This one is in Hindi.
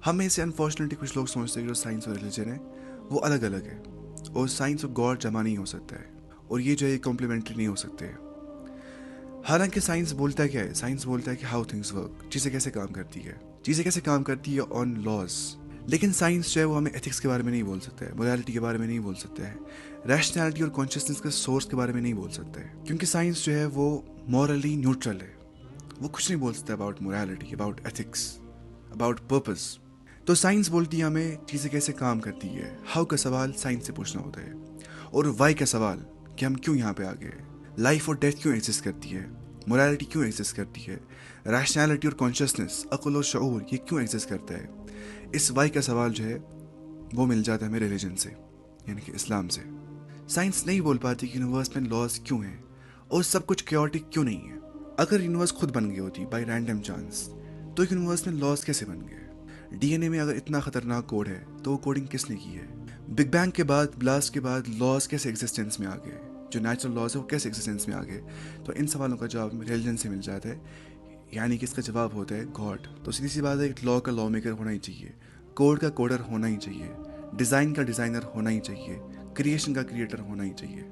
हम में से अनफॉर्चुनेटली कुछ लोग सोचते हैं कि जो साइंस और रिलीजन है वो अलग अलग है, और साइंस और गॉड जमा नहीं हो सकता है, और ये जो है कॉम्प्लीमेंट्री नहीं हो सकते हैं। हालांकि साइंस बोलता क्या है? साइंस बोलता है कि हाउ थिंग्स वर्क, चीज़ें कैसे काम करती है, चीज़ें कैसे काम करती है ऑन लॉज। लेकिन साइंस जो है वो हमें एथिक्स के बारे में नहीं बोल सकता है, मोरालिटी के बारे में नहीं बोल सकता है, रैशनैलिटी और कॉन्शियसनेस के सोर्स के बारे में नहीं बोल सकता है, क्योंकि साइंस जो है वो मॉरली न्यूट्रल है। वो कुछ नहीं बोल सकता about morality, about ethics, about purpose. तो साइंस बोलती है हमें चीज़ें कैसे काम करती है। हाउ का सवाल साइंस से पूछना होता है, और वाई का सवाल कि हम क्यों यहाँ पे आ गए, लाइफ और डेथ क्यों एग्जिस्ट करती है, मोरालिटी क्यों एग्जिस्ट करती है, रैशनैलिटी और कॉन्शियसनेस, अक्ल और शऊर, ये क्यों एग्जिस्ट करता है। इस वाई का सवाल जो है वो मिल जाता है हमें रिलीजन से, यानी कि इस्लाम से। साइंस नहीं बोल पाती कि यूनिवर्स में लॉज क्यों हैं और सब कुछ क्योटिक क्यों नहीं है। अगर यूनिवर्स खुद बन गई होती बाय रैंडम चांस, तो यूनिवर्स में लॉज कैसे बन गए? डीएनए में अगर इतना खतरनाक कोड है तो वो कोडिंग किसने की है? बिग बैंग के बाद, ब्लास्ट के बाद लॉज कैसे एग्जिस्टेंस में आ गए? जो नेचुरल लॉज है वो कैसे एग्जिस्टेंस में आ गए? तो इन सवालों का जवाब रिलीजन से मिल जाता है, यानी कि इसका जवाब होता है गॉड। तो सीधी सी बात है, एक लॉ का लॉ मेकर होना ही चाहिए, कोड का कोडर होना ही चाहिए, डिज़ाइन का डिज़ाइनर होना ही चाहिए, क्रिएशन का क्रिएटर होना ही चाहिए।